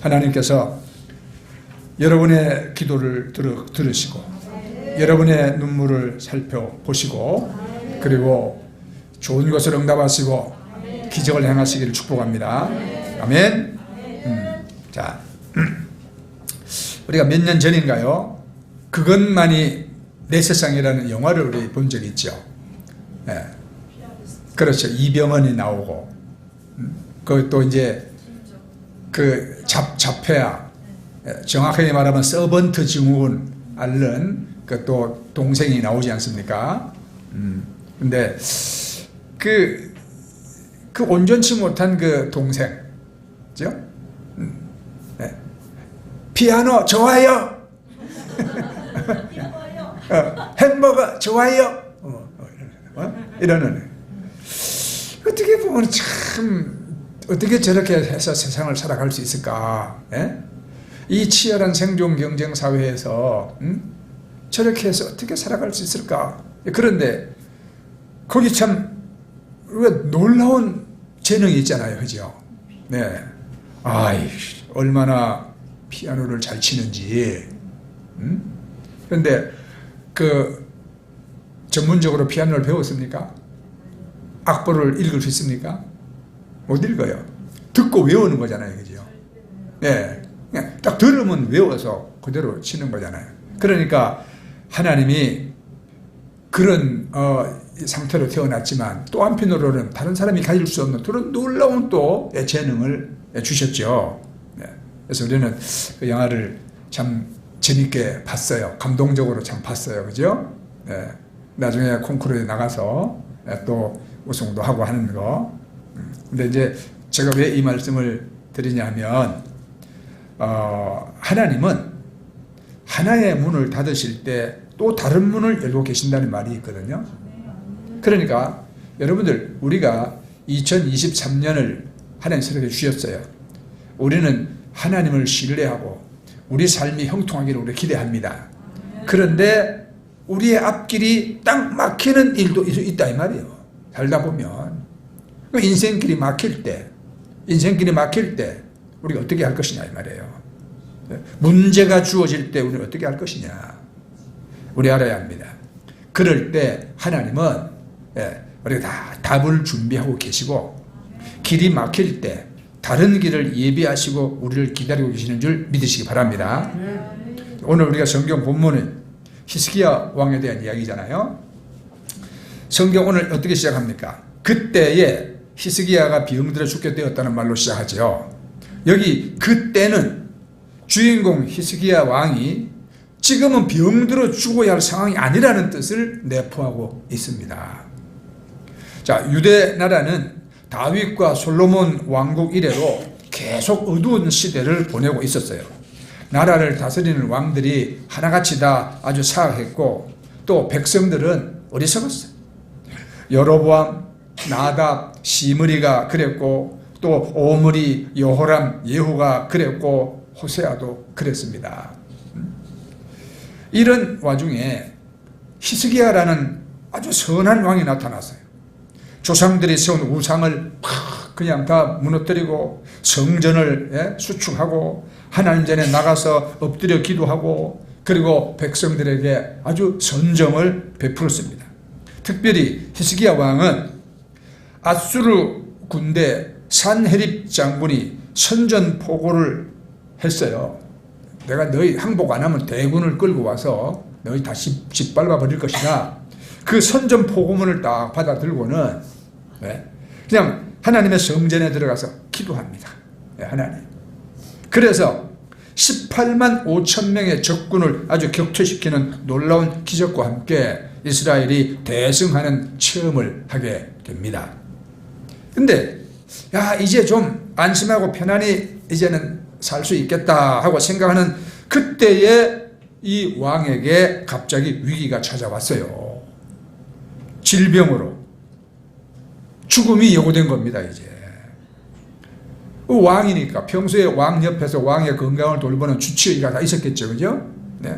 하나님께서 여러분의 기도를 들으시고 여러분의 눈물을 살펴보시고 그리고 좋은 것을 응답하시고 기적을 행하시기를 축복합니다. 아멘. 자, 우리가 몇 년 전인가요? 그것만이 내 세상이라는 영화를 우리 본 적이 있죠. 예. 그렇죠. 이병헌이 나오고, 그또 이제 그 자폐아, 정확하게 말하면 서번트 증후군 앓는 그 또 동생이 나오지 않습니까? 근데 그 온전치 못한 그 동생, 그죠? 네. 피아노 좋아요. 햄버거 좋아요. 이러는. 어떻게 보면 참 어떻게 저렇게 해서 세상을 살아갈 수 있을까? 예? 이 치열한 생존 경쟁 사회에서 저렇게 해서 어떻게 살아갈 수 있을까? 그런데 거기 참 놀라운 재능이 있잖아요, 그죠? 네. 아이, 얼마나 피아노를 잘 치는지. 그런데 그 전문적으로 피아노를 배웠습니까? 악보를 읽을 수 있습니까? 못 읽어요. 듣고 외우는 거잖아요, 그죠? 네. 그냥 딱 들으면 외워서 그대로 치는 거잖아요. 그러니까 하나님이 그런 상태로 태어났지만 또 한편으로는 다른 사람이 가질 수 없는 그런 놀라운 또 재능을 주셨죠. 네. 그래서 우리는 그 영화를 참 재밌게 봤어요. 감동적으로 참 봤어요. 그죠? 네. 나중에 콩쿠르에 나가서 또 우승도 하고 하는 거. 근데 이제 제가 왜 이 말씀을 드리냐면, 하나님은 하나의 문을 닫으실 때 또 다른 문을 열고 계신다는 말이 있거든요. 그러니까 여러분들, 우리가 2023년을 하나님 선택해 주셨어요. 우리는 하나님을 신뢰하고 우리 삶이 형통하기를 우리 기대합니다. 그런데 우리의 앞길이 딱 막히는 일도 있다 이 말이에요. 살다 보면 인생길이 막힐 때 우리가 어떻게 할 것이냐 이 말이에요. 문제가 주어질 때 우리는 어떻게 할 것이냐 우리 알아야 합니다. 그럴 때 하나님은 우리가 다 답을 준비하고 계시고, 길이 막힐 때 다른 길을 예비하시고 우리를 기다리고 계시는 줄 믿으시기 바랍니다. 오늘 우리가 성경 본문은 히스기야 왕에 대한 이야기잖아요. 성경 오늘 어떻게 시작합니까? 그때에 히스기야가 병들어 죽게 되었다는 말로 시작하죠. 여기 그때는 주인공 히스기야 왕이 지금은 병들어 죽어야 할 상황이 아니라는 뜻을 내포하고 있습니다. 자, 유대 나라는 다윗과 솔로몬 왕국 이래로 계속 어두운 시대를 보내고 있었어요. 나라를 다스리는 왕들이 하나같이 다 아주 사악했고, 또 백성들은 어리석었어요. 여로보암, 나답, 시므리가 그랬고, 또 오므리, 여호람, 예후가 그랬고, 호세아도 그랬습니다. 이런 와중에 히스기야라는 아주 선한 왕이 나타났어요. 조상들이 세운 우상을 그냥 다 무너뜨리고 성전을 수축하고 하나님 전에 나가서 엎드려 기도하고, 그리고 백성들에게 아주 선정을 베풀었습니다. 특별히 히스기야 왕은 아수르 군대 산헤립 장군이 선전포고를 했어요. 내가 너희 항복 안 하면 대군을 끌고 와서 너희 다 짓밟아 버릴 것이다. 그 선전포고문을 딱 받아 들고는 그냥 하나님의 성전에 들어가서 기도합니다. 하나님. 그래서 18만 5천 명의 적군을 아주 격퇴시키는 놀라운 기적과 함께 이스라엘이 대승하는 체험을 하게 됩니다. 근데 이제 좀 안심하고 편안히 이제는 살 수 있겠다 하고 생각하는 그때에 이 왕에게 갑자기 위기가 찾아왔어요. 질병으로 죽음이 예고된 겁니다. 이제 왕이니까 평소에 왕 옆에서 왕의 건강을 돌보는 주치의가 다 있었겠죠, 그죠? 네.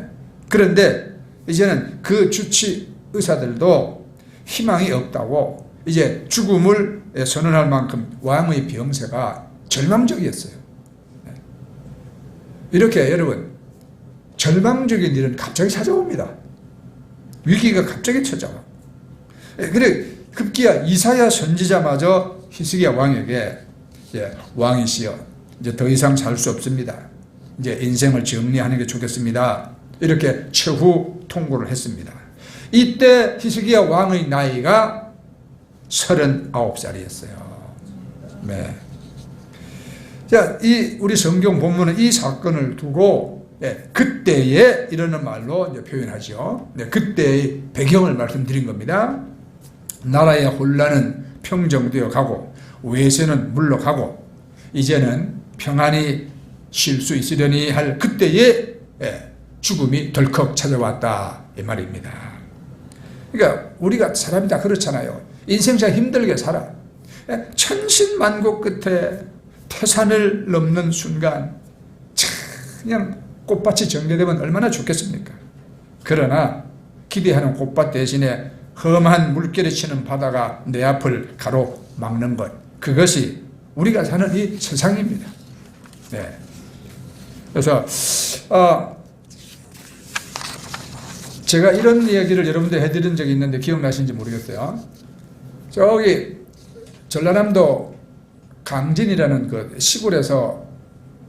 그런데 이제는 그 주치 의사들도 희망이 없다고 이제 죽음을 선언할 만큼 왕의 병세가 절망적이었어요. 이렇게 여러분 절망적인 일은 갑자기 찾아옵니다. 위기가 갑자기 찾아와. 그래 급기야 이사야 선지자마저 히스기야 왕에게 왕이시여 이제 더 이상 살 수 없습니다. 이제 인생을 정리하는 게 좋겠습니다. 이렇게 최후 통고를 했습니다. 이때 히스기야 왕의 나이가 39살이었어요. 네. 자, 우리 성경 본문은 이 사건을 두고 그때에 이러는 말로 이제 표현하죠. 네, 그때의 배경을 말씀드린 겁니다. 나라의 혼란은 평정되어 가고 외세는 물러가고 이제는 평안히 쉴 수 있으려니 할 그때에 죽음이 덜컥 찾아왔다 이 말입니다. 그러니까 우리가 사람이 다 그렇잖아요. 인생 참 힘들게 살아. 천신만고 끝에 태산을 넘는 순간 그냥 꽃밭이 정리되면 얼마나 좋겠습니까? 그러나 기대하는 꽃밭 대신에 험한 물결이 치는 바다가 내 앞을 가로막는 것, 그것이 우리가 사는 이 세상입니다. 네. 그래서 제가 이런 이야기를 여러분들 해드린 적이 있는데 기억나시는지 모르겠어요. 저기 전라남도 강진이라는 그 시골에서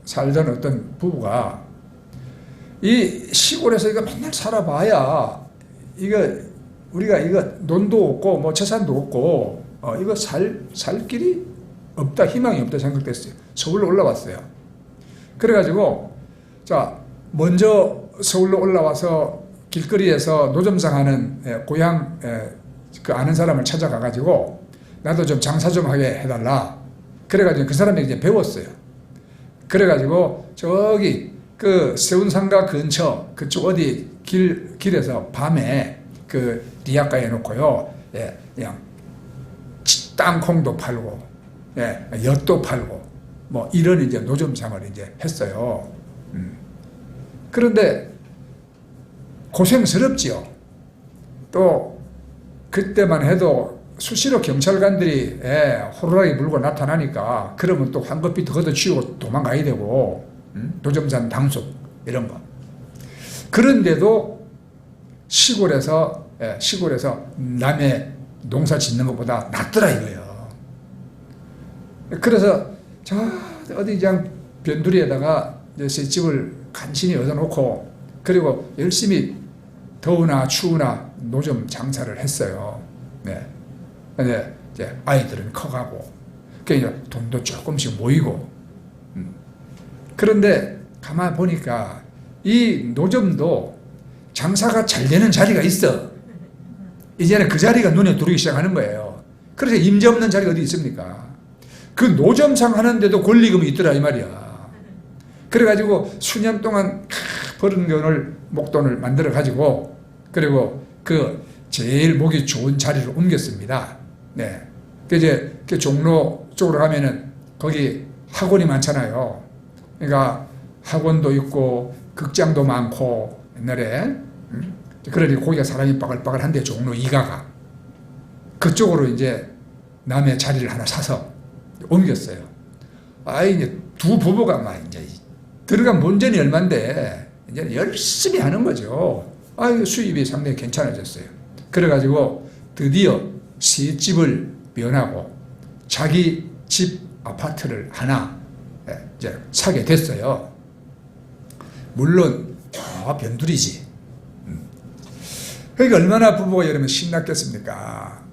살던 어떤 부부가 이 시골에서 이거 맨날 살아봐야 우리가 논도 없고 뭐 재산도 없고 이거 살 길이 없다, 희망이 없다 생각됐어요. 서울로 올라왔어요. 그래가지고 자 먼저 서울로 올라와서 길거리에서 노점상하는 고향 그 아는 사람을 찾아가가지고 나도 좀 장사 좀 하게 해달라. 그래가지고 그 사람에게 이제 배웠어요. 그래가지고 저기 그 세운상가 근처 그쪽 어디 길에서 밤에 그 리아카에 놓고요. 그냥 땅콩도 팔고, 엿도 팔고, 뭐 이런 이제 노점상을 이제 했어요. 그런데 고생스럽지요. 또 그때만 해도 수시로 경찰관들이 호루라기 물고 나타나니까 그러면 또 황급히 걷어치우고 도망가야 되고 노점산 당숙 이런 거. 그런데도 시골에서 남의 농사 짓는 것보다 낫더라 이거예요. 그래서 저 어디 그냥 변두리에다가 새집을 간신히 얻어놓고 그리고 열심히 더우나 추우나 노점 장사를 했어요. 네. 근데 이제 아이들은 커가고, 그러니까 돈도 조금씩 모이고. 그런데 가만 보니까 이 노점도 장사가 잘 되는 자리가 있어. 이제는 그 자리가 눈에 들어오기 시작하는 거예요. 그래서 임자 없는 자리가 어디 있습니까? 그 노점상 하는데도 권리금이 있더라 이 말이야. 그래가지고 수년 동안 벌은 돈을 목돈을 만들어 가지고 그리고 그 제일 보기 좋은 자리를 옮겼습니다. 네. 이제 그 종로 쪽으로 가면은 거기 학원이 많잖아요. 그러니까 학원도 있고 극장도 많고 옛날에 그러니 거기가 사람이 빠글빠글한데 종로 2가가 그쪽으로 이제 남의 자리를 하나 사서 옮겼어요. 이제 두 부부가 막 이제 들어간 본전이 얼만데 이제 열심히 하는 거죠. 수입이 상당히 괜찮아졌어요. 그래가지고 드디어 새 집을 면하고 자기 집 아파트를 하나 이제 사게 됐어요. 물론 변두리지. 그러니까 얼마나 부부가 여러분 신났겠습니까?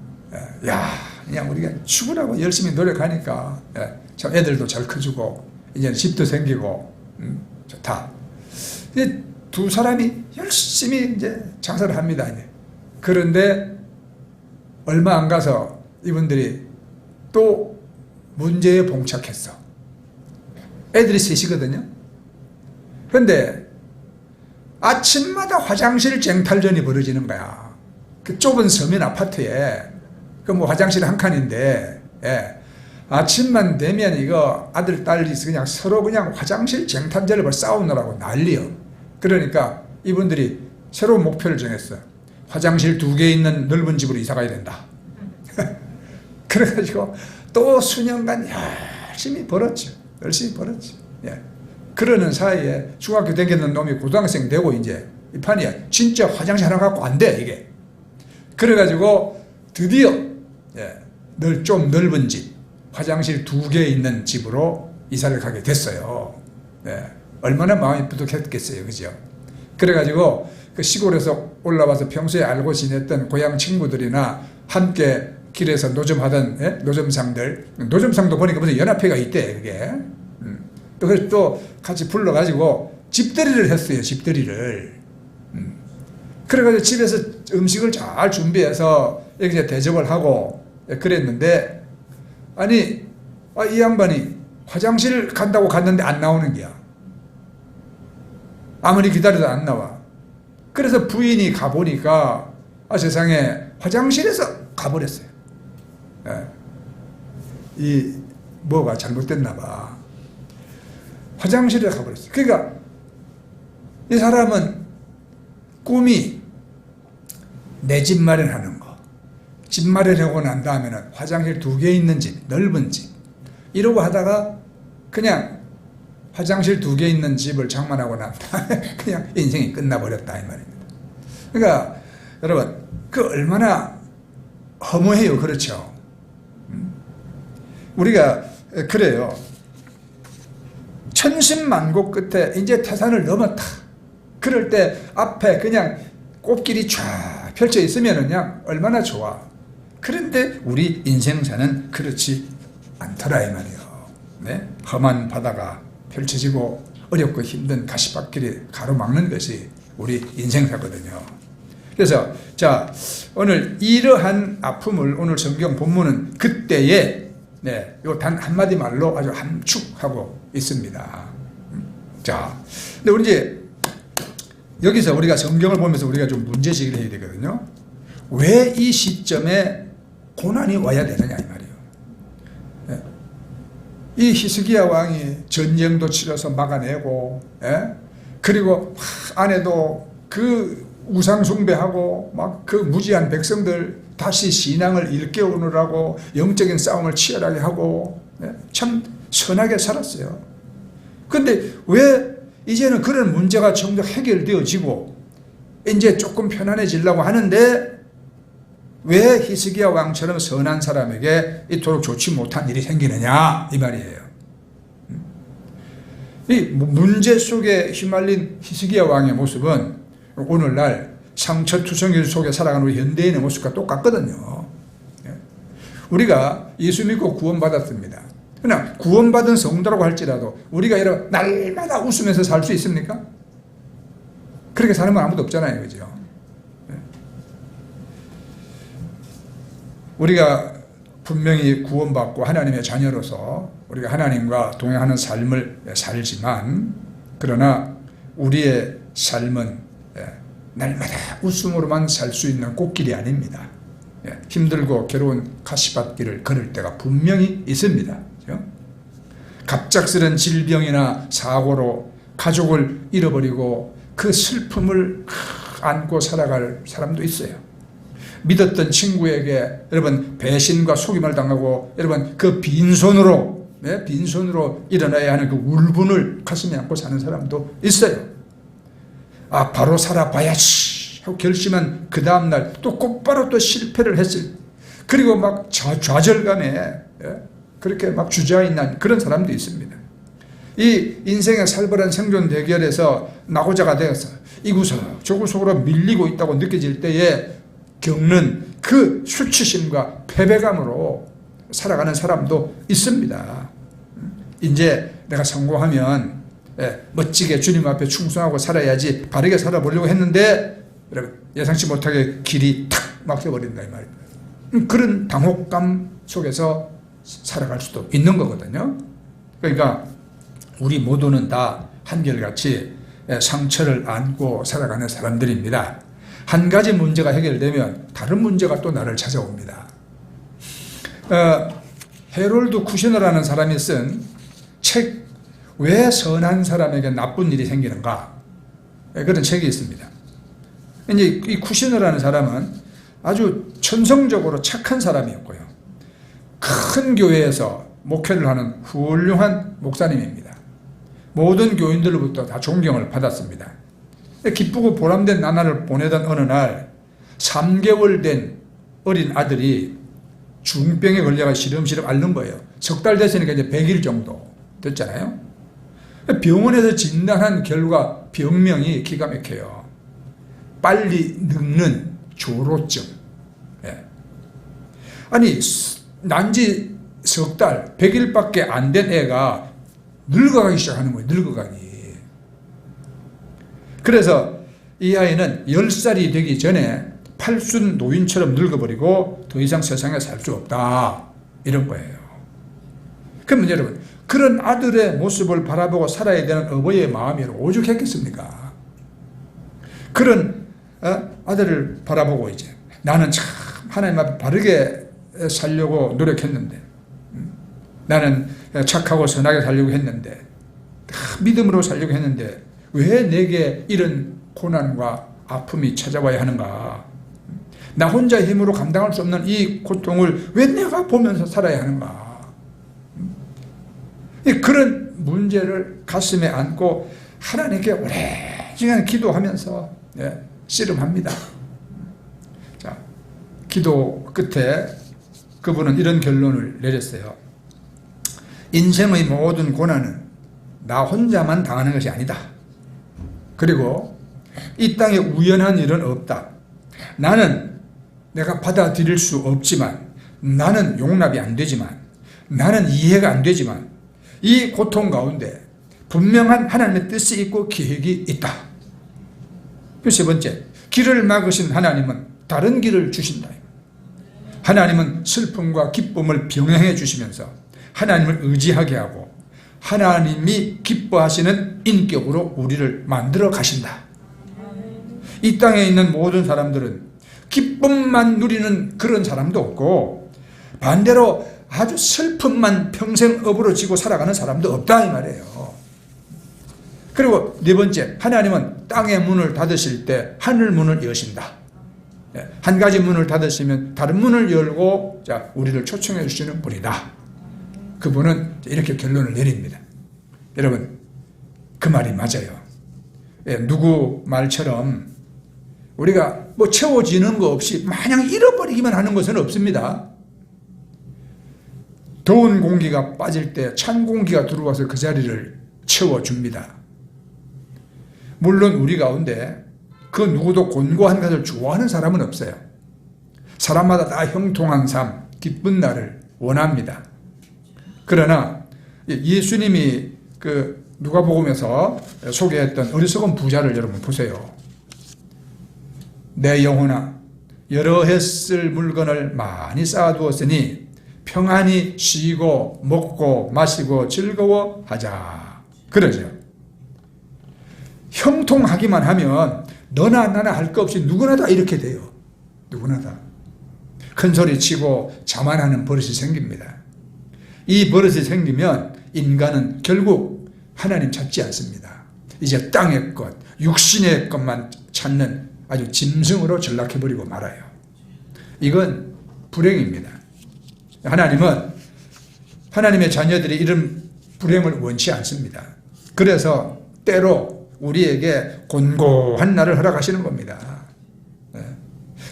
그냥 우리가 죽으라고 열심히 노력하니까 참 애들도 잘 커주고 이제 집도 생기고 좋다. 이제 두 사람이 열심히 이제 장사를 합니다. 이제. 그런데 얼마 안 가서 이분들이 또 문제에 봉착했어. 애들이 셋이거든요. 그런데 아침마다 화장실 쟁탈전이 벌어지는 거야. 그 좁은 서면 아파트에 그 뭐 화장실 한 칸인데 아침만 되면 이거 아들 딸이 그냥 서로 그냥 화장실 쟁탈전을 싸우느라고 난리요. 그러니까 이분들이 새로운 목표를 정했어. 화장실 2개 있는 넓은 집으로 이사 가야 된다. 그래가지고 또 수년간 열심히 벌었죠. 그러는 사이에 중학교 다니는 놈이 고등학생 되고 이제 이 판이야. 진짜 화장실 하나 갖고 안 돼, 이게. 그래가지고 드디어 좀 넓은 집, 화장실 2개 있는 집으로 이사를 가게 됐어요. 얼마나 마음이 부족했겠어요, 그죠? 그래가지고 그 시골에서 올라와서 평소에 알고 지냈던 고향 친구들이나 함께 길에서 노점하던 노점상도 보니까 무슨 연합회가 있대, 그게. 그래서 또 같이 불러가지고 집들이를 했어요, 집들이를. 그래가지고 집에서 음식을 잘 준비해서 이렇게 대접을 하고 그랬는데, 아니, 이 양반이 화장실 간다고 갔는데 안 나오는 거야. 아무리 기다려도 안 나와. 그래서 부인이 가보니까, 세상에, 화장실에서 가버렸어요. 뭐가 잘못됐나 봐. 화장실에 가버렸어요. 그러니까, 이 사람은 꿈이 내 집 마련하는 거. 집 마련하고 난 다음에는 화장실 2개 있는 집, 넓은 집. 이러고 하다가 그냥 화장실 2개 있는 집을 장만하고 난 다음에 그냥 인생이 끝나버렸다, 이 말입니다. 그러니까 여러분, 그 얼마나 허무해요. 그렇죠? 우리가 그래요. 천신만고 끝에 이제 태산을 넘었다. 그럴 때 앞에 그냥 꽃길이 쫙 펼쳐 있으면 그냥 얼마나 좋아. 그런데 우리 인생사는 그렇지 않더라, 이 말이에요. 험한 바다가 펼쳐지고 어렵고 힘든 가시밭길이 가로막는 것이 우리 인생사거든요. 그래서 자, 오늘 이러한 아픔을 오늘 성경 본문은 그때에 요 단 한마디 말로 아주 함축하고 있습니다. 자, 근데 우리 이제 여기서 우리가 성경을 보면서 우리가 좀 문제제기를 해야 되거든요. 왜 이 시점에 고난이 와야 되느냐, 이 말이에요. 이 히스기야 왕이 전쟁도 치러서 막아내고, 그리고 안에도 그 우상 숭배하고 막 그 무지한 백성들 다시 신앙을 일깨우느라고 영적인 싸움을 치열하게 하고 참 선하게 살았어요. 그런데 왜 이제는 그런 문제가 정도 해결되어지고 이제 조금 편안해지려고 하는데 왜 히스기야 왕처럼 선한 사람에게 이토록 좋지 못한 일이 생기느냐, 이 말이에요. 이 문제 속에 휘말린 히스기야 왕의 모습은 오늘날 상처투성이 속에 살아가는 우리 현대인의 모습과 똑같거든요. 우리가 예수 믿고 구원받았습니다. 그러나 구원받은 성도라고 할지라도 우리가 이런 날마다 웃으면서 살 수 있습니까? 그렇게 사는 건 아무도 없잖아요, 그죠? 우리가 분명히 구원받고 하나님의 자녀로서 우리가 하나님과 동행하는 삶을 살지만, 그러나 우리의 삶은 날마다 웃음으로만 살 수 있는 꽃길이 아닙니다. 힘들고 괴로운 가시밭길을 걸을 때가 분명히 있습니다. 그렇죠? 갑작스런 질병이나 사고로 가족을 잃어버리고 그 슬픔을 안고 살아갈 사람도 있어요. 믿었던 친구에게 여러분 배신과 속임을 당하고 여러분 그 빈손으로 일어나야 하는 그 울분을 가슴에 안고 사는 사람도 있어요. 바로 살아봐야지 하고 결심한 그 다음날 또 곧바로 또 실패를 했을, 그리고 막 좌절감에 그렇게 막 주저앉는 그런 사람도 있습니다. 이 인생의 살벌한 생존 대결에서 낙오자가 되어서 이구석 저구석으로 밀리고 있다고 느껴질 때에 겪는 그 수치심과 패배감으로 살아가는 사람도 있습니다. 이제 내가 성공하면 멋지게 주님 앞에 충성하고 살아야지, 바르게 살아보려고 했는데 여러분 예상치 못하게 길이 탁 막혀버린다, 이 말입니다. 그런 당혹감 속에서 살아갈 수도 있는 거거든요. 그러니까 우리 모두는 다 한결같이 상처를 안고 살아가는 사람들입니다. 한 가지 문제가 해결되면 다른 문제가 또 나를 찾아옵니다. 헤롤드 쿠시너라는 사람이 쓴 책, 왜 선한 사람에게 나쁜 일이 생기는가, 그런 책이 있습니다. 이제 이 쿠시너라는 사람은 아주 천성적으로 착한 사람이었고요. 큰 교회에서 목회를 하는 훌륭한 목사님입니다. 모든 교인들로부터 다 존경을 받았습니다. 기쁘고 보람된 나날을 보내던 어느 날 3개월 된 어린 아들이 중병에 걸려가 시름시름 앓는 거예요. 석 달 됐으니까 이제 100일 정도 됐잖아요. 병원에서 진단한 결과 병명이 기가 막혀요. 빨리 늙는 조로증. 예. 아니 난지 석 달, 100일밖에 안 된 애가 늙어가기 시작하는 거예요. 늙어가기. 그래서 이 아이는 10살이 되기 전에 팔순 노인처럼 늙어버리고 더 이상 세상에 살 수 없다. 이런 거예요. 그러면 여러분, 그런 아들의 모습을 바라보고 살아야 되는 어버이의 마음이 오죽했겠습니까? 그런 아들을 바라보고 이제 나는 참 하나님 앞에 바르게 살려고 노력했는데, 나는 착하고 선하게 살려고 했는데, 믿음으로 살려고 했는데 왜 내게 이런 고난과 아픔이 찾아와야 하는가? 나 혼자 힘으로 감당할 수 없는 이 고통을 왜 내가 보면서 살아야 하는가? 그런 문제를 가슴에 안고 하나님께 오랜 시간 기도하면서 씨름합니다. 자, 기도 끝에 그분은 이런 결론을 내렸어요. 인생의 모든 고난은 나 혼자만 당하는 것이 아니다. 그리고 이 땅에 우연한 일은 없다. 나는 내가 받아들일 수 없지만, 나는 용납이 안 되지만, 나는 이해가 안 되지만, 이 고통 가운데 분명한 하나님의 뜻이 있고 계획이 있다. 그 세 번째, 길을 막으신 하나님은 다른 길을 주신다. 하나님은 슬픔과 기쁨을 병행해 주시면서 하나님을 의지하게 하고 하나님이 기뻐하시는 인격으로 우리를 만들어 가신다. 이 땅에 있는 모든 사람들은 기쁨만 누리는 그런 사람도 없고, 반대로 아주 슬픔만 평생 업으로지고 살아가는 사람도 없다 이 말이에요. 그리고 네 번째, 하나님은 땅의 문을 닫으실 때 하늘 문을 여신다. 한 가지 문을 닫으시면 다른 문을 열고 우리를 초청해 주시는 분이다. 그분은 이렇게 결론을 내립니다. 여러분, 그 말이 맞아요. 누구 말처럼 우리가 채워지는 거 없이 마냥 잃어버리기만 하는 것은 없습니다. 더운 공기가 빠질 때 찬 공기가 들어와서 그 자리를 채워줍니다. 물론 우리 가운데 그 누구도 곤고한 것을 좋아하는 사람은 없어요. 사람마다 다 형통한 삶, 기쁜 날을 원합니다. 그러나 예수님이 그 누가복음에서 소개했던 어리석은 부자를 여러분 보세요. 내 영혼아, 여러 해 쓸 물건을 많이 쌓아두었으니 평안히 쉬고 먹고 마시고 즐거워하자. 그러죠. 형통하기만 하면 너나 나나 할 거 없이 누구나 다 이렇게 돼요. 누구나 다. 큰 소리 치고 자만하는 버릇이 생깁니다. 이 버릇이 생기면 인간은 결국 하나님 찾지 않습니다. 이제 땅의 것, 육신의 것만 찾는 아주 짐승으로 전락해버리고 말아요. 이건 불행입니다. 하나님은 하나님의 자녀들이 이런 불행을 원치 않습니다. 그래서 때로 우리에게 곤고한 날을 허락하시는 겁니다.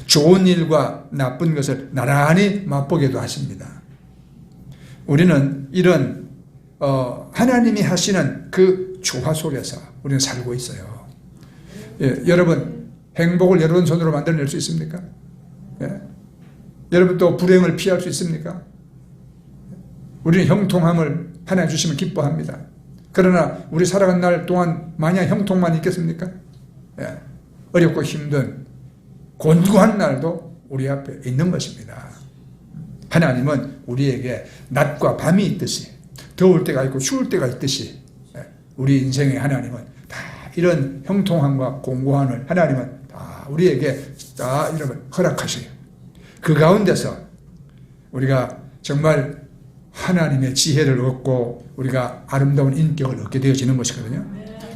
좋은 일과 나쁜 것을 나란히 맛보게도 하십니다. 우리는 이런 하나님이 하시는 그 조화 속에서 우리는 살고 있어요. 여러분, 행복을 여러분 손으로 만들어낼 수 있습니까? 여러분 또 불행을 피할 수 있습니까? 우리는 형통함을 하나님 주시면 기뻐합니다. 그러나 우리 살아간 날 동안 마냥 형통만 있겠습니까? 어렵고 힘든 곤고한 날도 우리 앞에 있는 것입니다. 하나님은 우리에게 낮과 밤이 있듯이, 더울 때가 있고 추울 때가 있듯이, 우리 인생의 하나님은 다 이런 형통함과 공고함을 하나님은 다 우리에게 다 이런 허락하셔요. 그 가운데서 우리가 정말 하나님의 지혜를 얻고 우리가 아름다운 인격을 얻게 되어지는 것이거든요.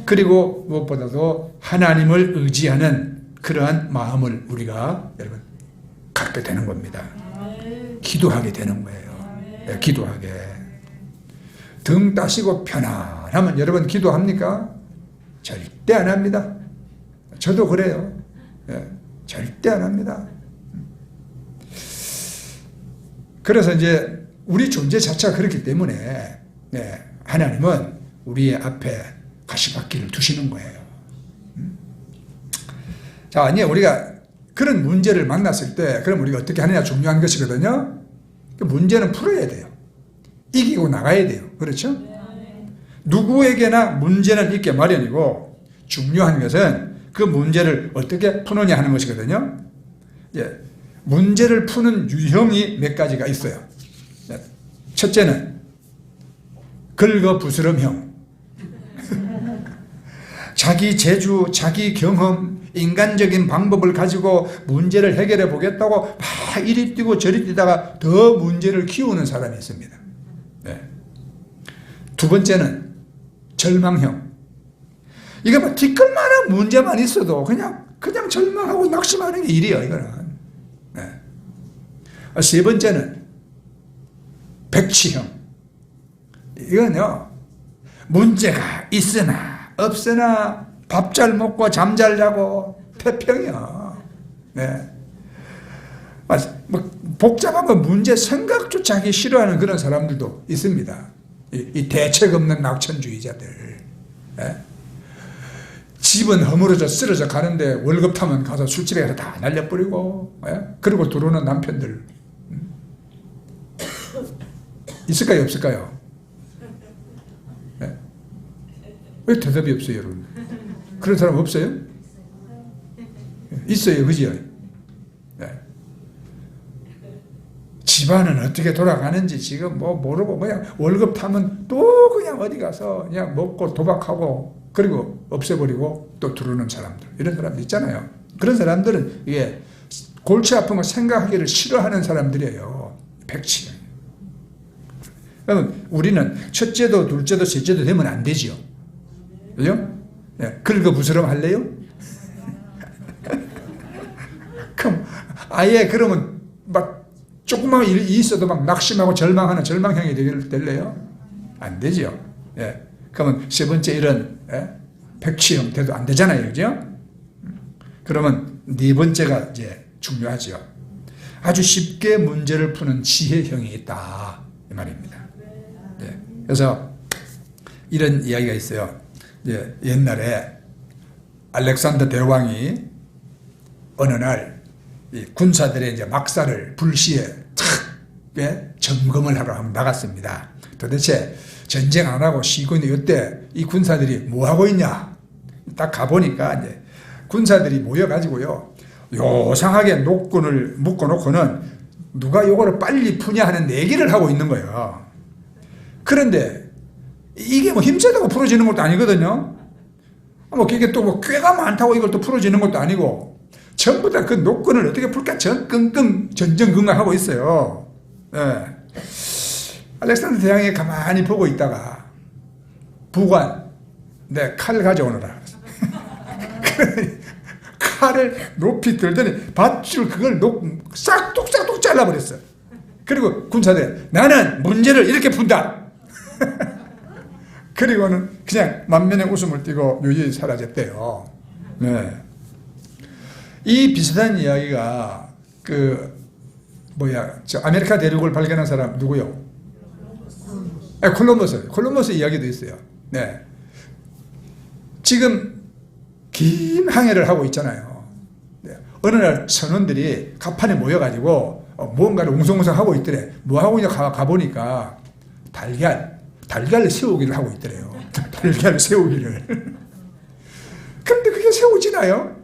그리고 무엇보다도 하나님을 의지하는 그러한 마음을 우리가 여러분 갖게 되는 겁니다. 기도하게 되는 거예요. 기도하게. 등 따시고 편안하게 하면 여러분 기도합니까? 절대 안 합니다. 저도 그래요. 예, 절대 안 합니다. 그래서 이제 우리 존재 자체가 그렇기 때문에 하나님은 우리 앞에 가시밭길을 두시는 거예요. 자, 이제 우리가 그런 문제를 만났을 때 그럼 우리가 어떻게 하느냐 중요한 것이거든요. 그 문제는 풀어야 돼요. 이기고 나가야 돼요. 그렇죠? 누구에게나 문제는 있게 마련이고 중요한 것은 그 문제를 어떻게 푸느냐 하는 것이거든요. 예, 문제를 푸는 유형이 몇 가지가 있어요. 첫째는 긁어부스럼형. 자기 재주, 자기 경험, 인간적인 방법을 가지고 문제를 해결해 보겠다고 막 이리 뛰고 저리 뛰다가 더 문제를 키우는 사람이 있습니다. 네. 두 번째는 절망형. 이거 막 티끌만한 문제만 있어도 그냥 절망하고 낙심하는 게 일이에요, 이거는. 네. 세 번째는 백치형. 이건요, 문제가 있으나 없으나 밥 잘 먹고 잠 잘 자고 태평이요. 네. 뭐 복잡한 거 문제 생각조차 하기 싫어하는 그런 사람들도 있습니다. 이 대책 없는 낙천주의자들. 네. 집은 허물어져 쓰러져 가는데 월급 타면 가서 술집에 가서 다 날려버리고, 그리고 들어오는 남편들. 있을까요, 없을까요? 네. 왜 대답이 없어요, 여러분? 그런 사람 없어요? 있어요, 그죠? 네. 집안은 어떻게 돌아가는지 지금 뭐 모르고 그냥 월급 타면 또 그냥 어디 가서 그냥 먹고 도박하고 그리고 없애버리고 또 들어오는 사람들, 이런 사람들 있잖아요. 그런 사람들은 이게 골치 아픈 걸 생각하기를 싫어하는 사람들이에요. 백치. 그러면 우리는 첫째도 둘째도 셋째도 되면 안 되지요. 그죠? 네, 긁어부스럼 할래요? 그럼 아예 그러면 막 조그만 일이 있어도 막 낙심하고 절망하는 절망형이 될래요? 안 되죠. 예. 그러면 세 번째 이런 백치 형태도 안 되잖아요, 그죠? 그러면 네 번째가 이제 중요하죠. 아주 쉽게 문제를 푸는 지혜형이 있다 이 말입니다. 네. 그래서 이런 이야기가 있어요. 이제 옛날에 알렉산더 대왕이 어느 날 이 군사들의 이제 막사를 불시에 점검을 하러 나갔습니다. 도대체 전쟁 안 하고 쉬고 있는데 이때 이 군사들이 뭐 하고 있냐? 딱 가보니까 이제 군사들이 모여가지고요, 요상하게 노끈을 묶어놓고는 누가 요거를 빨리 푸냐 하는 내기를 하고 있는 거예요. 그런데 이게 뭐 힘세다고 풀어지는 것도 아니거든요. 뭐 이게 또 뭐 꾀가 많다고 이걸 또 풀어지는 것도 아니고 전부 다 그 노끈을 어떻게 풀까 전전긍긍하고 있어요. 네. 알렉산더 대왕이 가만히 보고 있다가 부관, 내 칼 가져오너라. 칼을 높이 들더니 밧줄 그걸 싹둑싹둑 잘라버렸어. 그리고 군사들, 나는 문제를 이렇게 푼다. 그리고는 그냥 만면에 웃음을 띠고 유유히 사라졌대요. 네. 이 비슷한 이야기가 저 아메리카 대륙을 발견한 사람 누구요? 콜럼버스 이야기도 있어요. 네. 지금 긴 항해를 하고 있잖아요. 네. 어느 날 선원들이 갑판에 모여가지고 무언가를 웅성웅성 하고 있더래. 뭐 하고 있냐 가보니까 달걀 세우기를 하고 있더래요. 달걀 세우기를. 근데 그게 세워지나요?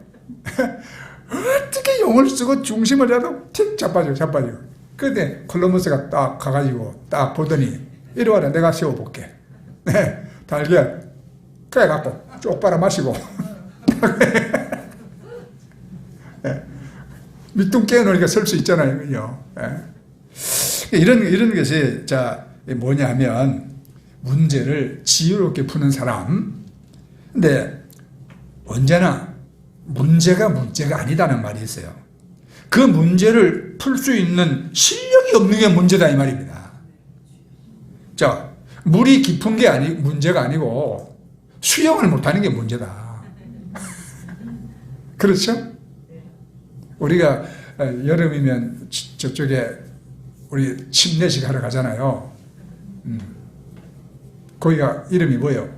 어떻게 용을 쓰고 중심을 잡아도 틱 자빠지고. 그런데 콜럼버스가 딱 가가지고 딱 보더니 이리 와라, 내가 세워볼게. 네, 달걀 깨갖고 쪽 빨아 마시고. 네, 밑둥 깨어놓으니까 설 수 있잖아요. 그죠? 네. 이런 것이 뭐냐 하면 문제를 지혜롭게 푸는 사람. 근데 언제나 문제가 아니다는 말이 있어요. 그 문제를 풀 수 있는 실력이 없는 게 문제다 이 말입니다. 자, 물이 깊은 게 문제가 아니고 수영을 못하는 게 문제다. 그렇죠? 우리가 여름이면 저쪽에 우리 침례식 하러 가잖아요. 거기가 이름이 뭐예요?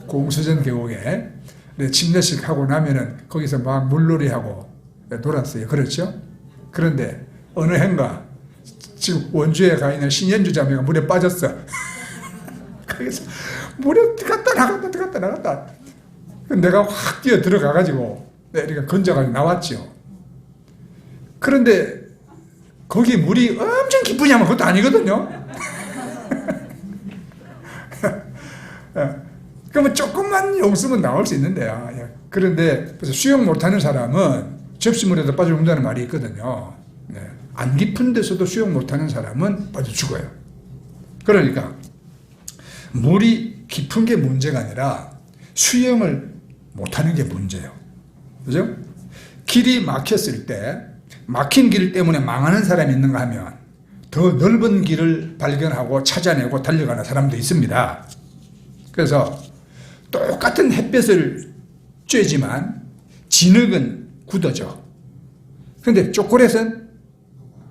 공수전 계곡에. 침례식 하고 나면은 거기서 막 물놀이하고 놀았어요. 그렇죠? 그런데 어느 해인가 지금 원주에 가 있는 신현주 자매가 물에 빠졌어. 거기서 물에 들어갔다 나갔다. 내가 확 뛰어 들어가가지고 내가 건져가지고 나왔죠. 그런데 거기 물이 엄청 깊으냐면 그것도 아니거든요. 그러면 조금만 용쓰면 나올 수 있는데요. 그런데 수영 못하는 사람은 접시물에도 빠져 죽는다는 말이 있거든요. 안 깊은 데서도 수영 못하는 사람은 빠져 죽어요. 그러니까 물이 깊은 게 문제가 아니라 수영을 못하는 게 문제예요. 그죠? 길이 막혔을 때 막힌 길 때문에 망하는 사람이 있는가 하면 더 넓은 길을 발견하고 찾아내고 달려가는 사람도 있습니다. 그래서 똑같은 햇볕을 쬐지만 진흙은 굳어져. 그런데 초콜릿은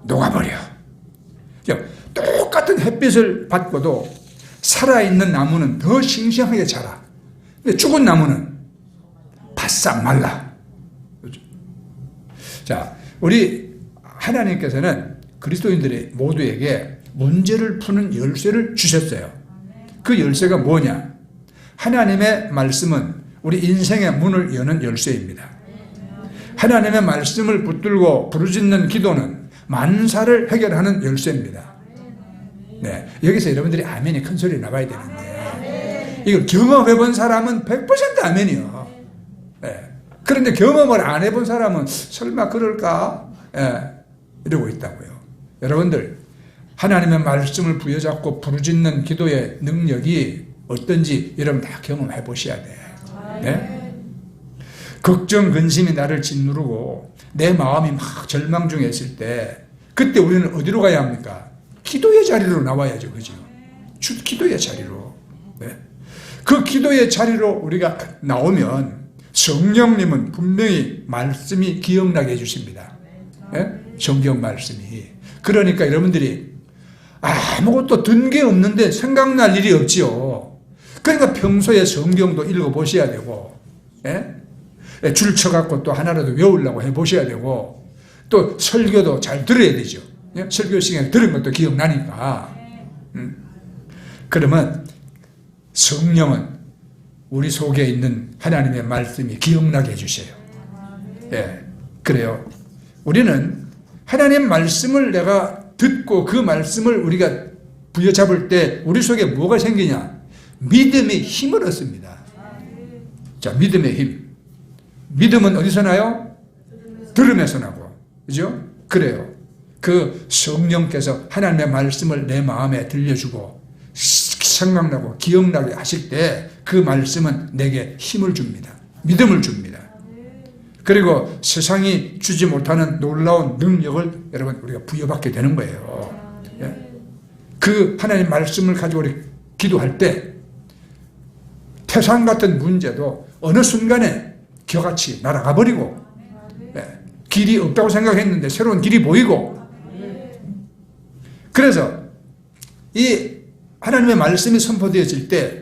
녹아버려. 똑같은 햇빛을 받고도 살아있는 나무는 더 싱싱하게 자라. 근데 죽은 나무는 바싹 말라. 자, 우리 하나님께서는 그리스도인들의 모두에게 문제를 푸는 열쇠를 주셨어요. 그 열쇠가 뭐냐? 하나님의 말씀은 우리 인생의 문을 여는 열쇠입니다. 하나님의 말씀을 붙들고 부르짖는 기도는 만사를 해결하는 열쇠입니다. 네, 여기서 여러분들이 아멘이 큰 소리 나와야 되는데 이걸 경험해 본 사람은 100% 아멘이요. 네. 그런데 경험을 안 해본 사람은 설마 그럴까? 이러고 있다고요. 여러분들, 하나님의 말씀을 부여잡고 부르짖는 기도의 능력이 어떤지 여러분 다 경험해 보셔야 돼. 네? 걱정, 근심이 나를 짓누르고 내 마음이 막 절망 중에 있을 때 그때 우리는 어디로 가야 합니까? 기도의 자리로 나와야죠. 그죠? 기도의 자리로. 네? 그 기도의 자리로 우리가 나오면 성령님은 분명히 말씀이 기억나게 해주십니다. 네? 성경 말씀이. 그러니까 여러분들이 아무것도 든 게 없는데 생각날 일이 없지요. 그러니까 평소에 성경도 읽어보셔야 되고, 예? 줄 쳐갖고 또 하나라도 외우려고 해보셔야 되고, 또 설교도 잘 들어야 되죠. 예? 설교 시간에 들은 것도 기억나니까. 그러면 성령은 우리 속에 있는 하나님의 말씀이 기억나게 해주셔요. 예, 그래요. 우리는 하나님 말씀을 내가 듣고 그 말씀을 우리가 부여잡을 때 우리 속에 뭐가 생기냐? 믿음의 힘을 얻습니다. 자, 믿음의 힘. 믿음은 어디서 나요? 들음에서 나고. 그죠? 그래요. 그 성령께서 하나님의 말씀을 내 마음에 들려주고 생각나고 기억나게 하실 때 그 말씀은 내게 힘을 줍니다. 믿음을 줍니다. 그리고 세상이 주지 못하는 놀라운 능력을 여러분 우리가 부여받게 되는 거예요. 예? 그 하나님 말씀을 가지고 우리 기도할 때 태산 같은 문제도 어느 순간에 겨같이 날아가 버리고, 예? 길이 없다고 생각했는데 새로운 길이 보이고, 그래서 이 하나님의 말씀이 선포되어질 때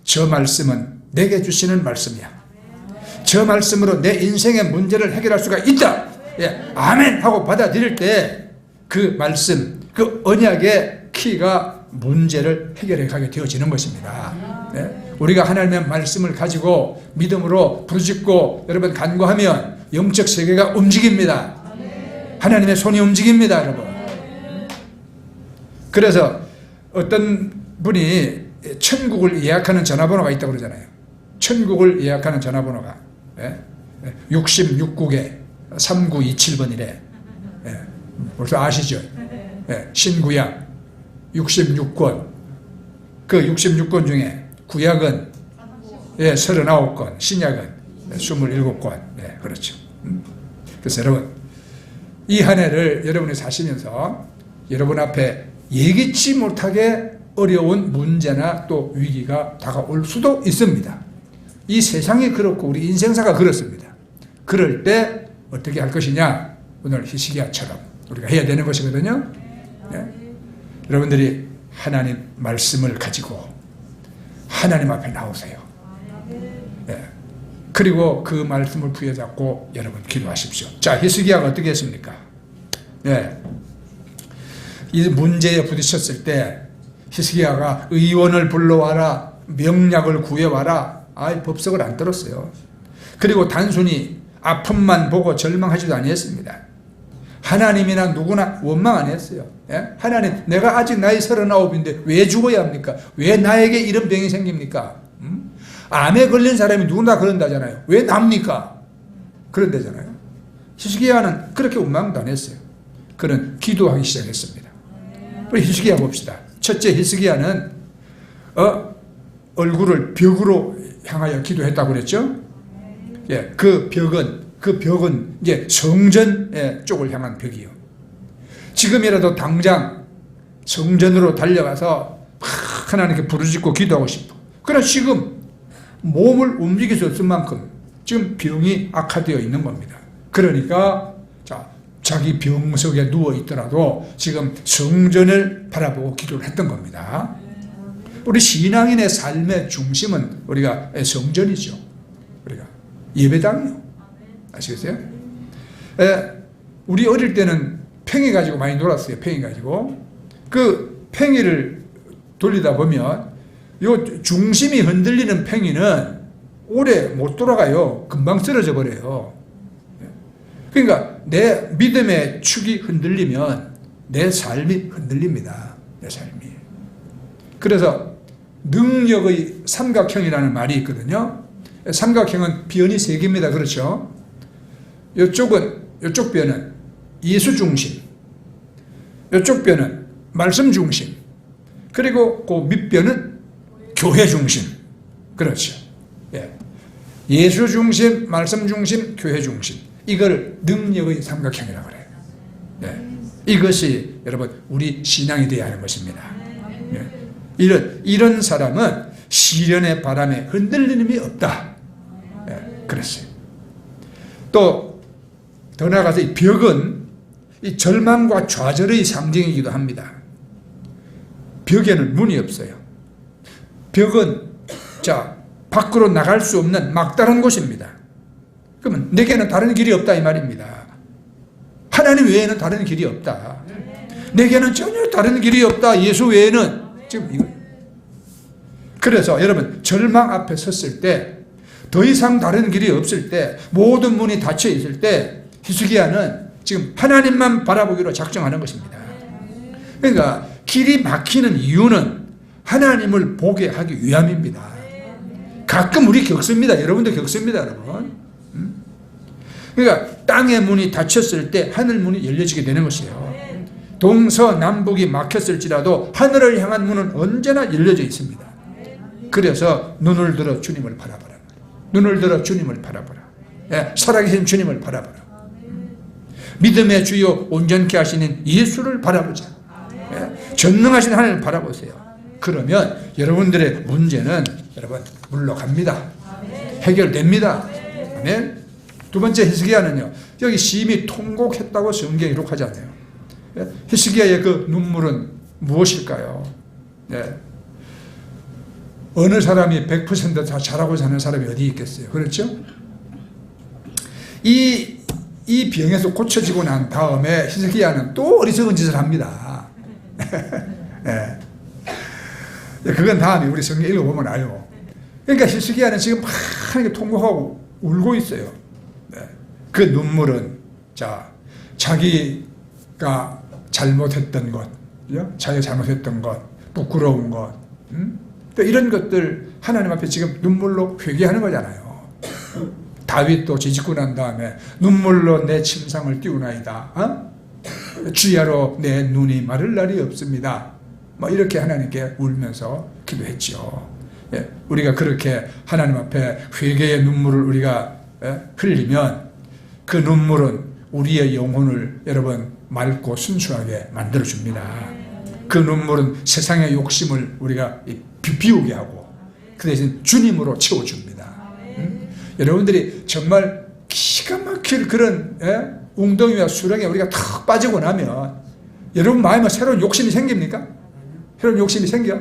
저 말씀은 내게 주시는 말씀이야. 저 말씀으로 내 인생의 문제를 해결할 수가 있다. 예, 아멘 하고 받아들일 때 그 말씀, 그 언약의 키가 문제를 해결해 가게 되어지는 것입니다. 예, 우리가 하나님의 말씀을 가지고 믿음으로 부르짖고 여러분 간구하면 영적 세계가 움직입니다. 하나님의 손이 움직입니다, 여러분. 그래서 어떤 분이 천국을 예약하는 전화번호가 있다고 그러잖아요. 천국을 예약하는 전화번호가 66국에 3927번이래. 예, 벌써 아시죠? 예, 신구약 66권. 그 66권 중에 구약은 39권, 신약은 27권. 예, 그렇죠. 그래서 여러분, 이 한 해를 여러분이 사시면서 여러분 앞에 예기치 못하게 어려운 문제나 또 위기가 다가올 수도 있습니다. 이 세상이 그렇고 우리 인생사가 그렇습니다. 그럴 때 어떻게 할 것이냐? 오늘 히스기야처럼 우리가 해야 되는 것이거든요. 네? 여러분들이 하나님 말씀을 가지고 하나님 앞에 나오세요. 네. 그리고 그 말씀을 부여잡고 여러분 기도하십시오. 자, 히스기야가 어떻게 했습니까? 네. 이 문제에 부딪혔을 때 히스기야가 의원을 불러와라, 명약을 구해와라, 법석을 안 들었어요. 그리고 단순히 아픔만 보고 절망하지도 아니했습니다. 하나님이나 누구나 원망 안 했어요. 예? 하나님, 내가 아직 나이 39인데 왜 죽어야 합니까? 왜 나에게 이런 병이 생깁니까? 암에 걸린 사람이 누구나 그런다잖아요. 왜 납니까? 그런다잖아요. 히스기야는 그렇게 원망도 안 했어요. 그는 기도하기 시작했습니다. 우리 히스기야 봅시다. 첫째, 히스기야는 얼굴을 벽으로 향하여 기도했다고 그랬죠? 예, 그 벽은 이제 성전 쪽을 향한 벽이요. 지금이라도 당장 성전으로 달려가서 하나님께 부르짖고 기도하고 싶어. 그러나 지금 몸을 움직일 수 없을 만큼 지금 병이 악화되어 있는 겁니다. 그러니까 자기 병석에 누워 있더라도 지금 성전을 바라보고 기도를 했던 겁니다. 우리 신앙인의 삶의 중심은 우리가 성전이죠. 우리가 예배당이요. 아시겠어요? 우리 어릴 때는 팽이 가지고 많이 놀았어요. 팽이 가지고. 그 팽이를 돌리다 보면 요 중심이 흔들리는 팽이는 오래 못 돌아가요. 금방 쓰러져 버려요. 그러니까 내 믿음의 축이 흔들리면 내 삶이 흔들립니다. 내 삶이. 그래서 능력의 삼각형이라는 말이 있거든요. 삼각형은 변이 3개입니다. 그렇죠? 이쪽 변은 예수 중심, 이쪽 변은 말씀 중심, 그리고 그 밑변은 교회 중심. 그렇죠. 예. 예수 중심, 말씀 중심, 교회 중심. 이걸 능력의 삼각형이라고 그래요. 예. 이것이 여러분 우리 신앙이 되어야 하는 것입니다. 예. 이런 사람은 시련의 바람에 흔들림이 없다. 예. 그랬어요. 또 더 나아가서 이 벽은 이 절망과 좌절의 상징이기도 합니다. 벽에는 문이 없어요. 벽은 밖으로 나갈 수 없는 막다른 곳입니다. 그러면 내게는 다른 길이 없다 이 말입니다. 하나님 외에는 다른 길이 없다. 내게는 전혀 다른 길이 없다. 예수 외에는. 지금 이거. 그래서 여러분 절망 앞에 섰을 때, 더 이상 다른 길이 없을 때, 모든 문이 닫혀 있을 때 히스기야는 지금 하나님만 바라보기로 작정하는 것입니다. 그러니까 길이 막히는 이유는 하나님을 보게 하기 위함입니다. 가끔 우리 겪습니다. 여러분도 겪습니다, 여러분. 그러니까 땅의 문이 닫혔을 때 하늘 문이 열려지게 되는 것이에요. 동서남북이 막혔을지라도 하늘을 향한 문은 언제나 열려져 있습니다. 그래서 눈을 들어 주님을 바라보라. 눈을 들어 주님을 바라보라. 예, 살아계신 주님을 바라보라. 믿음의 주요 온전케 하시는 예수를 바라보자. 예, 전능하신 하나님을 바라보세요. 그러면 여러분들의 문제는 여러분 물러갑니다. 해결됩니다. 아멘. 두 번째 히스기야는요, 여기 심히 통곡했다고 성경에 기록하지 않아요. 예? 히스기야의 그 눈물은 무엇일까요? 예. 어느 사람이 100% 다 잘하고 사는 사람이 어디 있겠어요? 그렇죠? 이 병에서 고쳐지고 난 다음에 히스기야는 또 어리석은 짓을 합니다. 예. 그건 다음에 우리 성경 읽어보면 알고. 그러니까 히스기야는 지금 막 통곡하고 울고 있어요. 네. 그 눈물은 자기가 잘못했던 것, 자기가 잘못했던 것, 부끄러운 것, 또 이런 것들 하나님 앞에 지금 눈물로 회개하는 거잖아요. 다윗도 지짓고 난 다음에 눈물로 내 침상을 띄우나이다. 주야로 내 눈이 마를 날이 없습니다. 이렇게 하나님께 울면서 기도했죠. 예, 우리가 그렇게 하나님 앞에 회개의 눈물을 우리가 흘리면 그 눈물은 우리의 영혼을 여러분 맑고 순수하게 만들어줍니다. 그 눈물은 세상의 욕심을 우리가 비우게 하고 그 대신 주님으로 채워줍니다. 여러분들이 정말 기가 막힐 그런 웅덩이와 수렁에 우리가 탁 빠지고 나면 여러분 마음에 새로운 욕심이 생깁니까? 새로운 욕심이 생겨?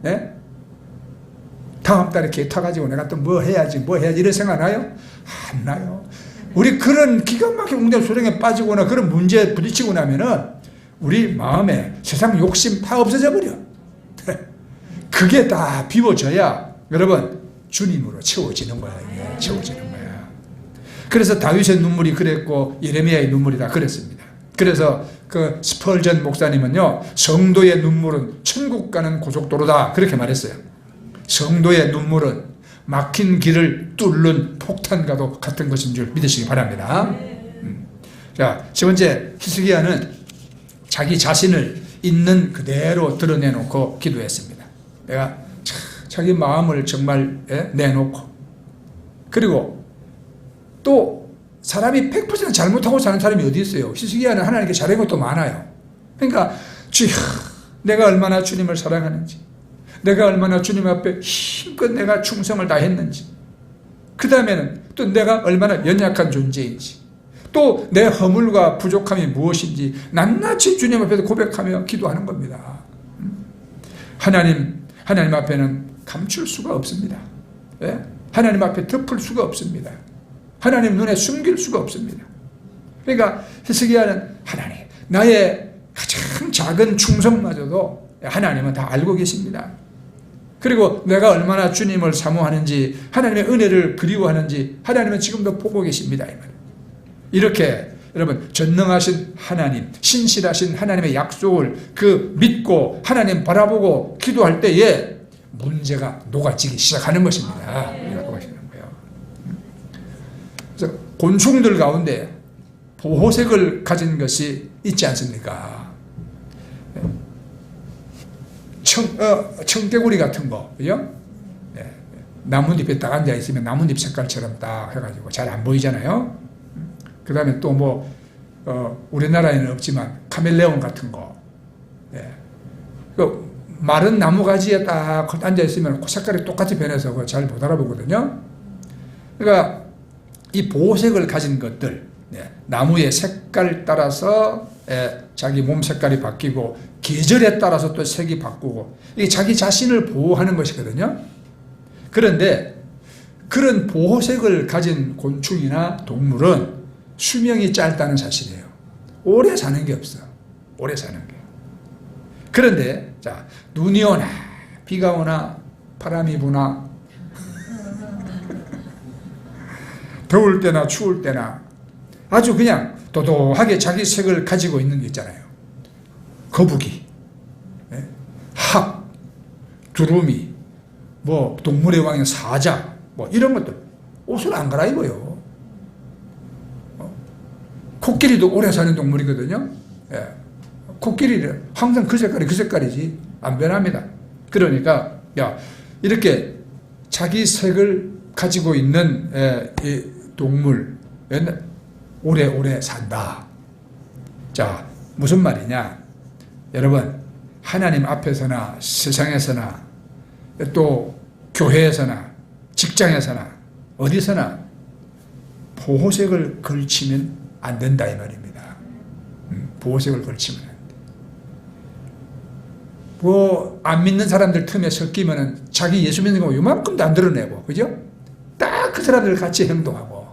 네? 다음 달에 개 타가지고 내가 또 뭐 해야지 이런 생각 나요? 안 나요. 우리 그런 기가 막힌 웅덩이 수렁에 빠지거나 그런 문제에 부딪히고 나면은 우리 마음에 세상 욕심 다 없어져 버려. 그게 다 비워져야 여러분 주님으로 채워지는 거야. 이게 채워지는 거야. 그래서 다윗의 눈물이 그랬고 예레미야의 눈물이 다 그랬습니다. 그래서 그 스펄전 목사님은요, 성도의 눈물은 천국 가는 고속도로다 그렇게 말했어요. 성도의 눈물은 막힌 길을 뚫는 폭탄과도 같은 것인 줄 믿으시기 바랍니다. 자, 세 번째, 히스기야는 자기 자신을 있는 그대로 드러내놓고 기도했습니다. 내가 자기 마음을 정말 내놓고, 그리고 또 사람이 100% 잘못하고 사는 사람이 어디 있어요? 히스기야는 하나님께 잘한 것도 많아요. 그러니까 주여, 내가 얼마나 주님을 사랑하는지, 내가 얼마나 주님 앞에 힘껏 내가 충성을 다했는지, 그 다음에는 또 내가 얼마나 연약한 존재인지, 또 내 허물과 부족함이 무엇인지 낱낱이 주님 앞에서 고백하며 기도하는 겁니다. 하나님 앞에는 감출 수가 없습니다. 하나님 앞에 덮을 수가 없습니다. 하나님 눈에 숨길 수가 없습니다. 그러니까 히스기야는 하나님, 나의 가장 작은 충성마저도 하나님은 다 알고 계십니다. 그리고 내가 얼마나 주님을 사모하는지, 하나님의 은혜를 그리워하는지 하나님은 지금도 보고 계십니다. 이렇게 여러분 전능하신 하나님, 신실하신 하나님의 약속을 믿고 하나님 바라보고 기도할 때에 문제가 녹아지기 시작하는 것입니다. 녹아지는 거예요. 그래서 곤충들 가운데 보호색을 가진 것이 있지 않습니까? 청개구리 같은 거, 그죠? 나뭇잎에 딱 앉아 있으면 나뭇잎 색깔처럼 딱 해가지고 잘 안 보이잖아요. 그 다음에 또 우리나라에는 없지만 카멜레온 같은 거, 그 마른 나무 가지에 딱 앉아 있으면 그 색깔이 똑같이 변해서 잘 못 알아보거든요. 그러니까 이 보호색을 가진 것들, 나무의 색깔 따라서 자기 몸 색깔이 바뀌고 계절에 따라서 또 색이 바꾸고, 이게 자기 자신을 보호하는 것이거든요. 그런데 그런 보호색을 가진 곤충이나 동물은 수명이 짧다는 사실이에요. 오래 사는 게 없어. 오래 사는 게. 그런데 자, 눈이 오나 비가 오나 바람이 부나 더울 때나 추울 때나 아주 그냥 도도하게 자기 색을 가지고 있는 게 있잖아요. 거북이, 학, 두루미, 동물의 왕인 사자, 이런 것들 옷을 안 갈아입어요. 코끼리도 오래 사는 동물이거든요. 코끼리는 항상 그 색깔이지 안 변합니다. 그러니까 이렇게 자기 색을 가지고 있는 이 동물 오래오래 산다. 자, 무슨 말이냐? 여러분, 하나님 앞에서나 세상에서나 또 교회에서나 직장에서나 어디서나 보호색을 걸치면 안 된다 이 말입니다. 보호색을 걸치면 안 돼. 안 믿는 사람들 틈에 섞이면은 자기 예수 믿는 거 요만큼도 안 드러내고, 그죠? 딱 그 사람들 같이 행동하고,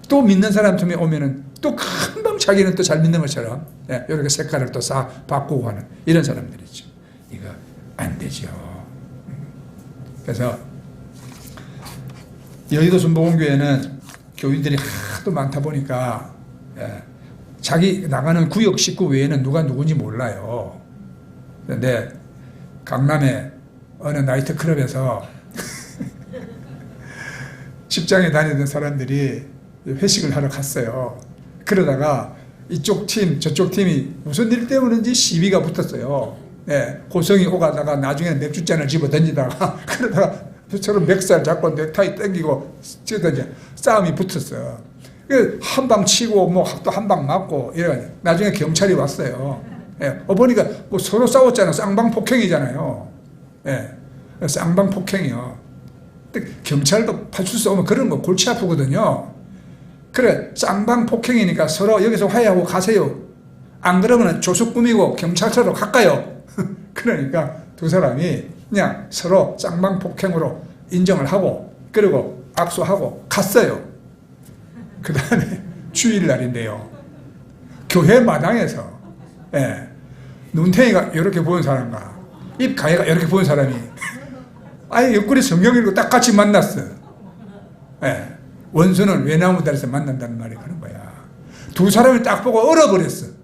또 믿는 사람 틈에 오면은 또 금방 자기는 또 잘 믿는 것처럼 이렇게 색깔을 또 싹 바꾸고 하는 이런 사람들이죠. 이거 안 되죠. 그래서 여의도 순복음교회는 교인들이 하도 많다 보니까 자기 나가는 구역 식구 외에는 누가 누군지 몰라요. 그런데 강남의 어느 나이트클럽에서 직장에 다니던 사람들이 회식을 하러 갔어요. 그러다가 이쪽 팀 저쪽 팀이 무슨 일 때문인지 시비가 붙었어요. 고성이 오가다가 나중에 맥주잔을 집어 던지다가 그러다가 서로 맥살 잡고 넥타이 당기고 이제 싸움이 붙었어요. 한 방 치고 또 한 방 맞고 이래가지고 나중에 경찰이 왔어요. 예, 보니까 뭐 서로 싸웠잖아. 쌍방폭행이잖아요. 예, 쌍방폭행이요. 경찰도 파출소 오면 그런 거 골치 아프거든요. 그래, 쌍방폭행이니까 서로 여기서 화해하고 가세요. 안 그러면 조수 꾸미고 경찰서로 갈까요? 그러니까 두 사람이 그냥 서로 쌍방폭행으로 인정을 하고 그리고 악수하고 갔어요. 그 다음에 주일날인데요. 교회 마당에서 예, 눈탱이가 이렇게 보는 사람과 입 가해가 이렇게 보는 사람이 아예 옆구리 성경 읽고 딱 같이 만났어. 예, 원수는 외나무 다리에서 만난다는 말이 그런 거야. 두 사람이 딱 보고 얼어버렸어.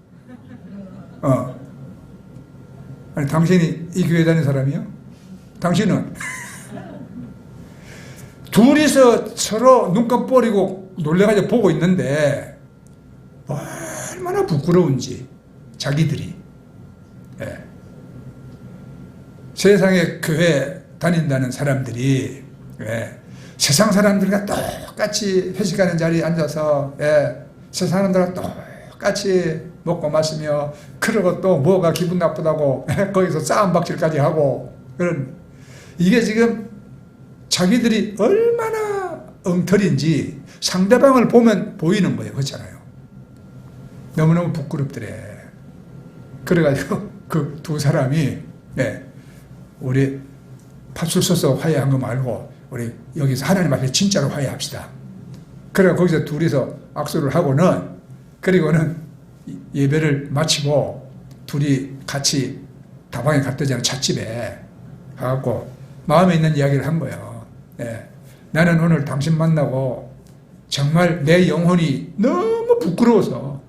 아니 당신이 이 교회 다니는 사람이요? 당신은? 둘이서 서로 눈감 뽀리고 놀래가지고 보고 있는데 얼마나 부끄러운지 자기들이. 예. 세상에 교회 다닌다는 사람들이 예. 세상 사람들과 똑같이 회식하는 자리에 앉아서 예. 세상 사람들과 똑같이 먹고 마시며 그러고 또 뭐가 기분 나쁘다고 예. 거기서 싸움박질까지 하고 그런 이게 지금 자기들이 얼마나 엉터리인지 상대방을 보면 보이는 거예요. 그렇잖아요. 너무너무 부끄럽더래. 그래가지고 그 두 사람이 네, 우리 파출소에서 화해한 거 말고 우리 여기서 하나님 앞에 진짜로 화해합시다. 그래서 거기서 둘이서 악수를 하고는 그리고는 예배를 마치고 둘이 같이 다방에 갔더니 찻집에 가갖고 마음에 있는 이야기를 한 거예요. 네, 나는 오늘 당신 만나고 정말 내 영혼이 너무 부끄러워서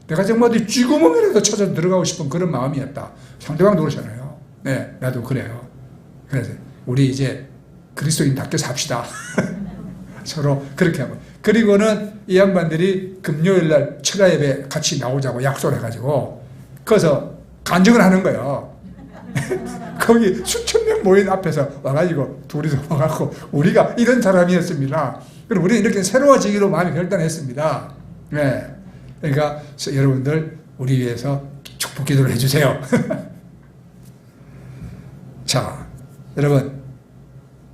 내가 정말 어디 쥐구멍이라도 찾아 들어가고 싶은 그런 마음이었다. 상대방도 그러잖아요. 네, 나도 그래요. 그래서 우리 이제 그리스도인답게 삽시다. 서로 그렇게 하고. 그리고는 이 양반들이 금요일날 철야 예배 같이 나오자고 약속을 해가지고 거기서 간증을 하는 거예요. 거기 수천 명 모인 앞에서 와가지고 둘이서 와갖고 우리가 이런 사람이었습니다. 그리고 우리는 이렇게 새로워지기로 마음이 결단했습니다. 네. 그러니까 여러분들 우리 위해서 축복 기도를 해주세요. 자, 여러분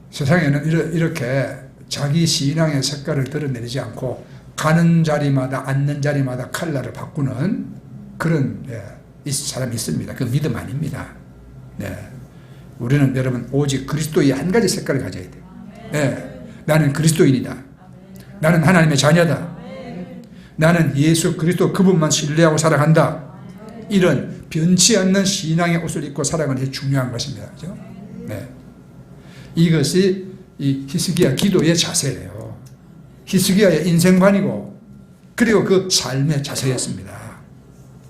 세상에는 이렇게 자기 신앙의 색깔을 드러내지 않고 가는 자리마다 앉는 자리마다 컬러를 바꾸는 그런 사람이 있습니다. 그 믿음 아닙니다. 네. 우리는 여러분 오직 그리스도의 한 가지 색깔을 가져야 돼요. 네. 나는 그리스도인이다. 나는 하나님의 자녀다. 나는 예수 그리스도 그분만 신뢰하고 살아간다. 이런 변치 않는 신앙의 옷을 입고 살아가는 게 중요한 것입니다. 그렇죠? 네. 이것이 이 히스기야 기도의 자세예요. 히스기야의 인생관이고 그리고 그 삶의 자세였습니다.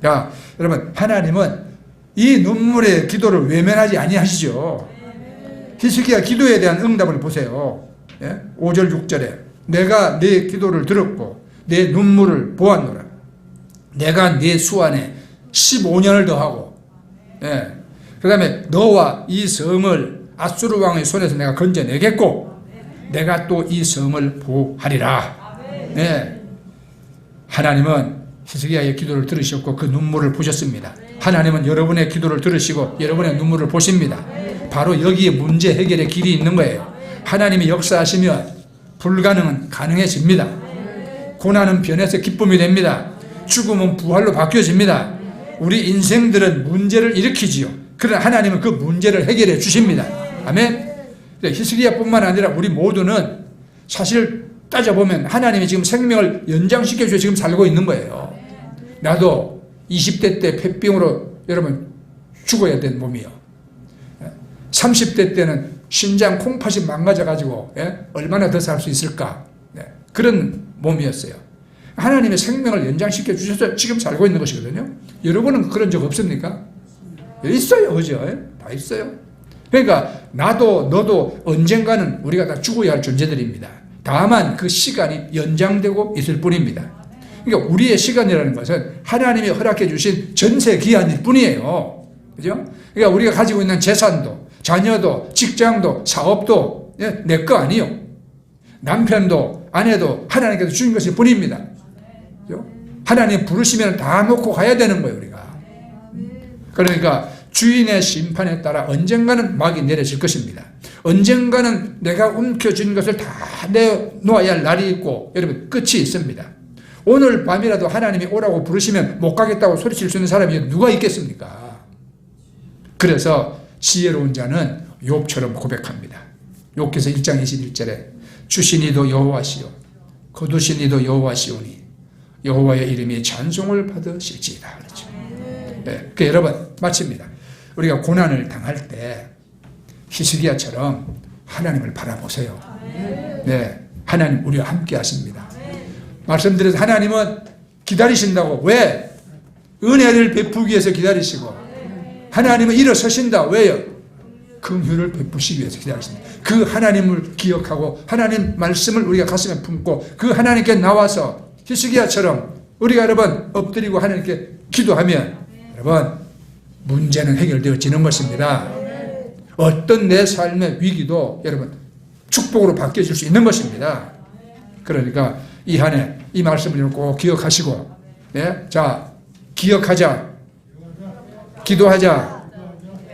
자, 여러분 하나님은 이 눈물의 기도를 외면하지 아니하시죠. 히스기야 기도에 대한 응답을 보세요. 5절 6절에 내가 네 기도를 들었고 내 눈물을 보았노라. 내가 네 수완에 15년을 더하고 그 다음에 너와 이 성을 아수르 왕의 손에서 내가 건져내겠고 내가 또 이 성을 보호하리라. 네. 하나님은 히스기야의 기도를 들으셨고 그 눈물을 보셨습니다. 하나님은 여러분의 기도를 들으시고 여러분의 눈물을 보십니다. 바로 여기에 문제 해결의 길이 있는 거예요. 하나님이 역사하시면 불가능은 가능해집니다. 고난은 변해서 기쁨이 됩니다. 죽음은 부활로 바뀌어집니다. 우리 인생들은 문제를 일으키지요. 그러나 하나님은 그 문제를 해결해 주십니다. 아멘. 히스기야뿐만 아니라 우리 모두는 사실 따져보면 하나님이 지금 생명을 연장시켜 주셔서 지금 살고 있는 거예요. 나도 20대 때 폐병으로 여러분 죽어야 된 몸이요. 30대 때는 심장 콩팥이 망가져가지고 얼마나 더 살 수 있을까. 그런 몸이었어요. 하나님의 생명을 연장시켜 주셔서 지금 살고 있는 것이거든요. 여러분은 그런 적 없습니까? 있어요. 그죠? 다 있어요. 그러니까 나도 너도 언젠가는 우리가 다 죽어야 할 존재들입니다. 다만 그 시간이 연장되고 있을 뿐입니다. 그러니까 우리의 시간이라는 것은 하나님이 허락해 주신 전세 기한일 뿐이에요. 그죠? 그러니까 우리가 가지고 있는 재산도 자녀도 직장도 사업도 내 거 아니요. 남편도 아내도 하나님께서 주신 것일 뿐입니다. 그죠? 하나님 부르시면 다 놓고 가야 되는 거예요, 우리가. 그러니까 주인의 심판에 따라 언젠가는 막이 내려질 것입니다. 언젠가는 내가 움켜쥔 것을 다 내놓아야 할 날이 있고 여러분 끝이 있습니다. 오늘 밤이라도 하나님이 오라고 부르시면 못 가겠다고 소리칠 수 있는 사람이 누가 있겠습니까? 그래서 지혜로운 자는 욥처럼 고백합니다. 욥기서 1장 21절에 주신 이도 여호와시요 거두신 이도 여호와시오니 여호와의 이름이 찬송을 받으실지이다. 그렇죠. 네, 그 여러분 마칩니다. 우리가 고난을 당할 때 히스기야처럼 하나님을 바라보세요. 네, 하나님 우리와 함께 하십니다. 말씀드려서 하나님은 기다리신다고. 왜? 은혜를 베푸기 위해서 기다리시고 하나님은 일어서신다. 왜요? 긍휼을 베푸시기 위해서 기다리십니다. 그 하나님을 기억하고 하나님 말씀을 우리가 가슴에 품고 그 하나님께 나와서 히스기야처럼 우리가 여러분 엎드리고 하나님께 기도하면 여러분 문제는 해결되어지는 것입니다. 어떤 내 삶의 위기도 여러분 축복으로 바뀌어질 수 있는 것입니다. 그러니까 이 한 해 이 말씀을 꼭 기억하시고 네? 자 기억하자, 기도하자,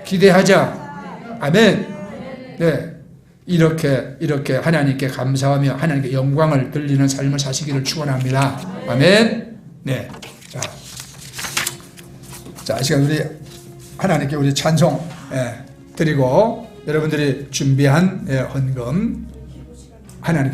기대하자. 아멘. 네, 이렇게 하나님께 감사하며 하나님께 영광을 돌리는 삶을 사시기를 축원합니다. 아멘. 네, 자, 이 시간 우리 하나님께 우리 찬송 드리고 여러분들이 준비한 헌금 하나님께